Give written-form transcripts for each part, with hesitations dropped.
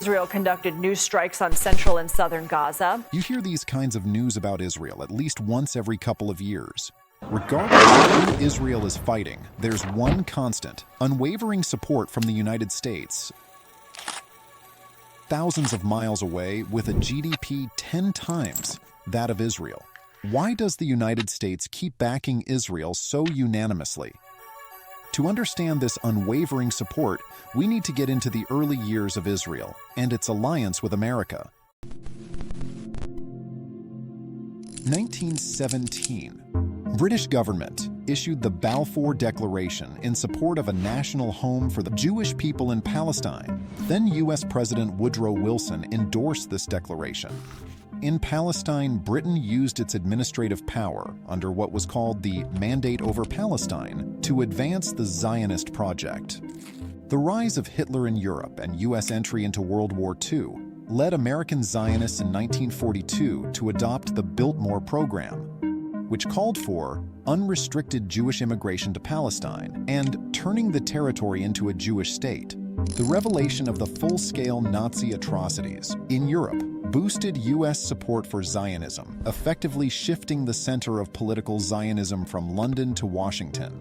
Israel conducted new strikes on central and southern Gaza. You hear these kinds of news about Israel at least once every couple of years. Regardless of who Israel is fighting, there's one constant: unwavering support from the United States. Thousands of miles away with a GDP 10 times that of Israel. Why does the United States keep backing Israel so unanimously? To understand this unwavering support, we need to get into the early years of Israel and its alliance with America. 1917. British government issued the Balfour Declaration in support of a national home for the Jewish people in Palestine. Then U.S. President Woodrow Wilson endorsed this declaration. In Palestine, Britain used its administrative power under what was called the Mandate over Palestine to advance the Zionist project. The rise of Hitler in Europe and U.S. entry into World War II led American Zionists in 1942 to adopt the Biltmore Program, which called for unrestricted Jewish immigration to Palestine and turning the territory into a Jewish state. The revelation of the full-scale Nazi atrocities in Europe boosted U.S. support for Zionism, effectively shifting the center of political Zionism from London to Washington.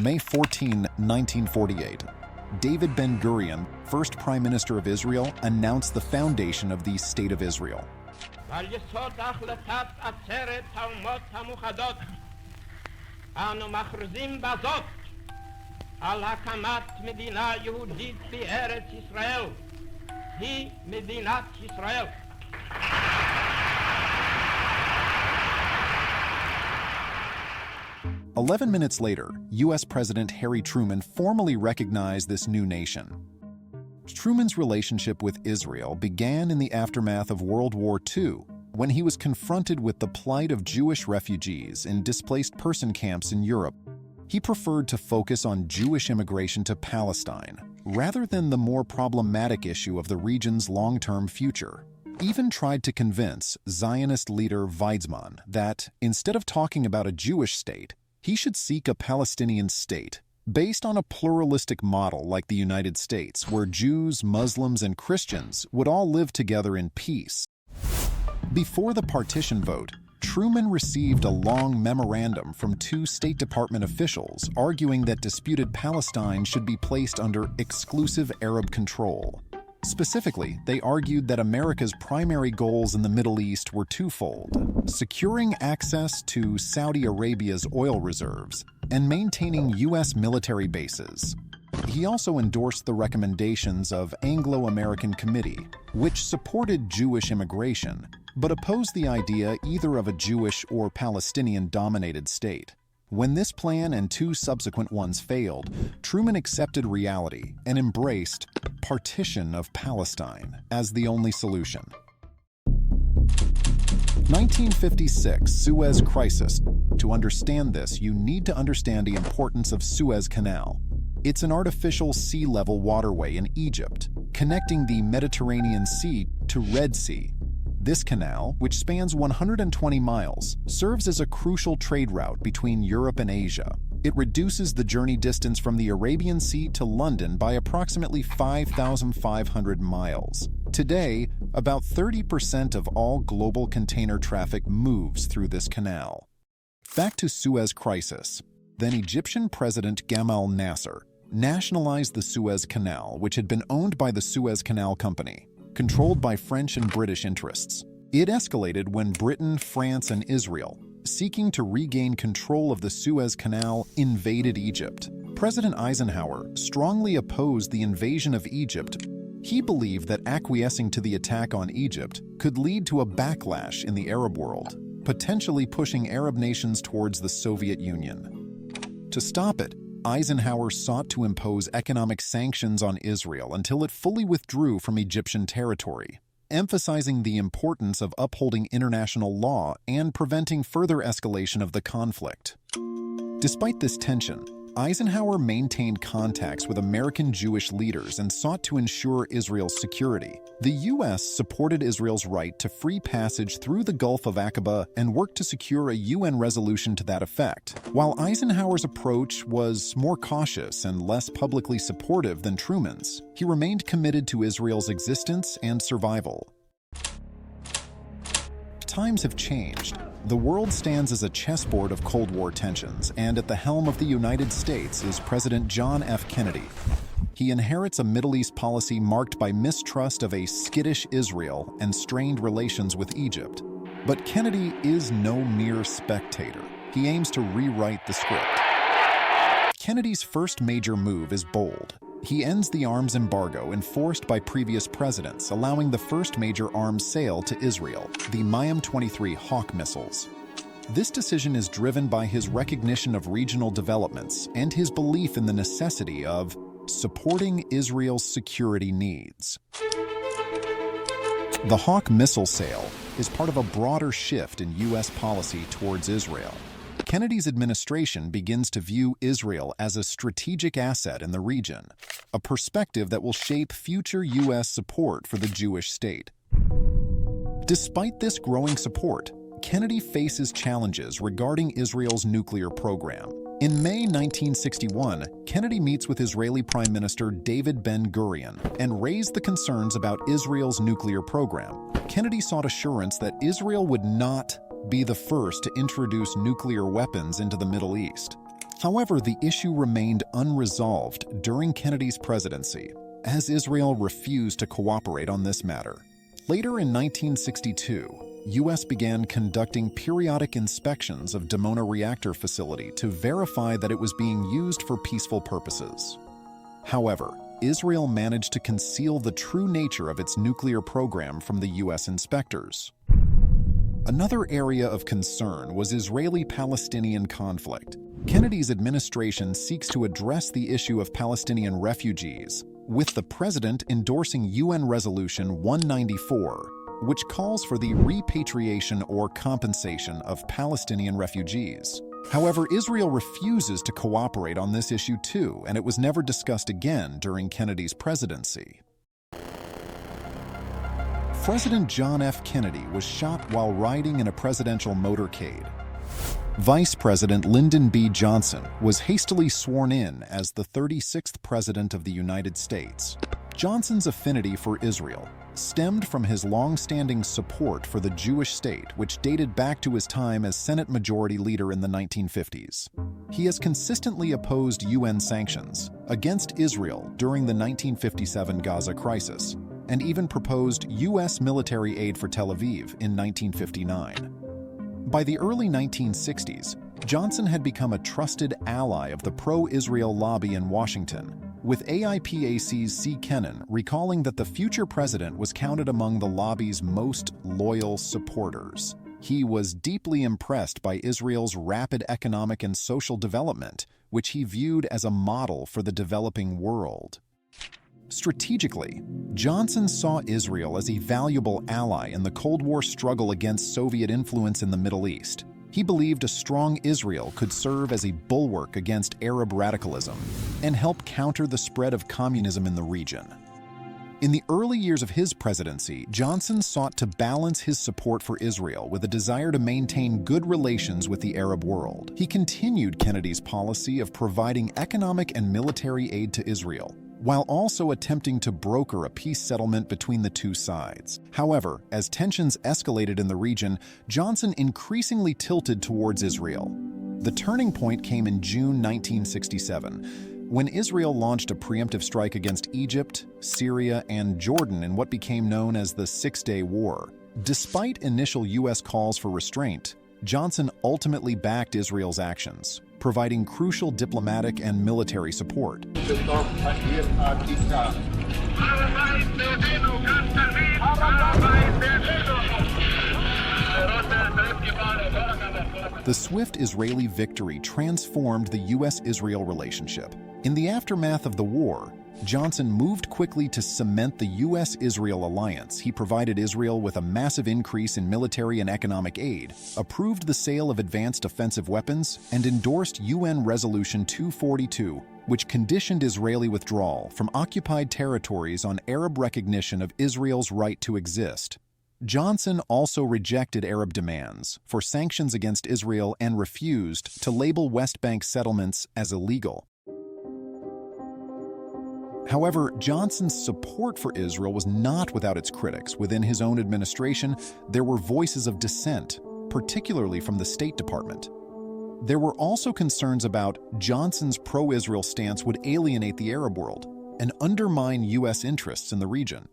May 14, 1948. David Ben-Gurion, first Prime Minister of Israel, announced the foundation of the State of Israel. על הקמת מדינה יהודית בארץ ישראל, היא מדינת ישראל. 11 minutes later, U.S. President Harry Truman formally recognized this new nation. Truman's relationship with Israel began in the aftermath of World War II, when he was confronted with the plight of Jewish refugees in displaced person camps in Europe. He preferred to focus on Jewish immigration to Palestine, rather than the more problematic issue of the region's long-term future. Even tried to convince Zionist leader Weizmann that, instead of talking about a Jewish state, he should seek a Palestinian state, based on a pluralistic model like the United States, where Jews, Muslims, and Christians would all live together in peace. Before the partition vote, Truman received a long memorandum from two State Department officials arguing that disputed Palestine should be placed under exclusive Arab control. Specifically, they argued that America's primary goals in the Middle East were twofold: securing access to Saudi Arabia's oil reserves and maintaining U.S. military bases. He also endorsed the recommendations of Anglo-American Committee, which supported Jewish immigration, but opposed the idea either of a Jewish or Palestinian-dominated state. When this plan and two subsequent ones failed, Truman accepted reality and embraced partition of Palestine as the only solution. 1956, Suez Crisis. To understand this, you need to understand the importance of Suez Canal. It's an artificial sea-level waterway in Egypt, connecting the Mediterranean Sea to Red Sea. This canal, which spans 120 miles, serves as a crucial trade route between Europe and Asia. It reduces the journey distance from the Arabian Sea to London by approximately 5,500 miles. Today, about 30% of all global container traffic moves through this canal. Back to Suez Crisis. Then Egyptian President Gamal Nasser nationalized the Suez Canal, which had been owned by the Suez Canal Company, controlled by French and British interests. It escalated when Britain, France, and Israel, seeking to regain control of the Suez Canal, invaded Egypt. President Eisenhower strongly opposed the invasion of Egypt. He believed that acquiescing to the attack on Egypt could lead to a backlash in the Arab world, potentially pushing Arab nations towards the Soviet Union. To stop it, Eisenhower sought to impose economic sanctions on Israel until it fully withdrew from Egyptian territory, emphasizing the importance of upholding international law and preventing further escalation of the conflict. Despite this tension, Eisenhower maintained contacts with American Jewish leaders and sought to ensure Israel's security. The U.S. supported Israel's right to free passage through the Gulf of Aqaba and worked to secure a UN resolution to that effect. While Eisenhower's approach was more cautious and less publicly supportive than Truman's, he remained committed to Israel's existence and survival. Times have changed. The world stands as a chessboard of Cold War tensions, and at the helm of the United States is President John F. Kennedy. He inherits a Middle East policy marked by mistrust of a skittish Israel and strained relations with Egypt. But Kennedy is no mere spectator. He aims to rewrite the script. Kennedy's first major move is bold. He ends the arms embargo enforced by previous presidents, allowing the first major arms sale to Israel, the Mayim-23 Hawk missiles. This decision is driven by his recognition of regional developments and his belief in the necessity of supporting Israel's security needs. The Hawk missile sale is part of a broader shift in U.S. policy towards Israel. Kennedy's administration begins to view Israel as a strategic asset in the region, a perspective that will shape future U.S. support for the Jewish state. Despite this growing support, Kennedy faces challenges regarding Israel's nuclear program. In May 1961, Kennedy meets with Israeli Prime Minister David Ben-Gurion and raised the concerns about Israel's nuclear program. Kennedy sought assurance that Israel would not be the first to introduce nuclear weapons into the Middle East. However, the issue remained unresolved during Kennedy's presidency, as Israel refused to cooperate on this matter. Later in 1962, U.S. began conducting periodic inspections of Dimona reactor facility to verify that it was being used for peaceful purposes. However, Israel managed to conceal the true nature of its nuclear program from the U.S. inspectors. Another area of concern was Israeli-Palestinian conflict. Kennedy's administration seeks to address the issue of Palestinian refugees, with the president endorsing UN Resolution 194, which calls for the repatriation or compensation of Palestinian refugees. However, Israel refuses to cooperate on this issue too, and it was never discussed again during Kennedy's presidency. President John F. Kennedy was shot while riding in a presidential motorcade. Vice President Lyndon B. Johnson was hastily sworn in as the 36th President of the United States. Johnson's affinity for Israel stemmed from his long-standing support for the Jewish state, which dated back to his time as Senate Majority Leader in the 1950s. He has consistently opposed UN sanctions against Israel during the 1957 Gaza crisis, and even proposed U.S. military aid for Tel Aviv in 1959. By the early 1960s, Johnson had become a trusted ally of the pro-Israel lobby in Washington, with AIPAC's C. Kennan recalling that the future president was counted among the lobby's most loyal supporters. He was deeply impressed by Israel's rapid economic and social development, which he viewed as a model for the developing world. Strategically, Johnson saw Israel as a valuable ally in the Cold War struggle against Soviet influence in the Middle East. He believed a strong Israel could serve as a bulwark against Arab radicalism and help counter the spread of communism in the region. In the early years of his presidency, Johnson sought to balance his support for Israel with a desire to maintain good relations with the Arab world. He continued Kennedy's policy of providing economic and military aid to Israel, while also attempting to broker a peace settlement between the two sides. However, as tensions escalated in the region, Johnson increasingly tilted towards Israel. The turning point came in June 1967, when Israel launched a preemptive strike against Egypt, Syria, and Jordan in what became known as the Six-Day War. Despite initial U.S. calls for restraint, Johnson ultimately backed Israel's actions, providing crucial diplomatic and military support. The swift Israeli victory transformed the U.S.-Israel relationship. In the aftermath of the war, Johnson moved quickly to cement the U.S.-Israel alliance. He provided Israel with a massive increase in military and economic aid, approved the sale of advanced offensive weapons, and endorsed UN Resolution 242, which conditioned Israeli withdrawal from occupied territories on Arab recognition of Israel's right to exist. Johnson also rejected Arab demands for sanctions against Israel and refused to label West Bank settlements as illegal. However, Johnson's support for Israel was not without its critics. Within his own administration, there were voices of dissent, particularly from the State Department. There were also concerns about Johnson's pro-Israel stance would alienate the Arab world and undermine U.S. interests in the region.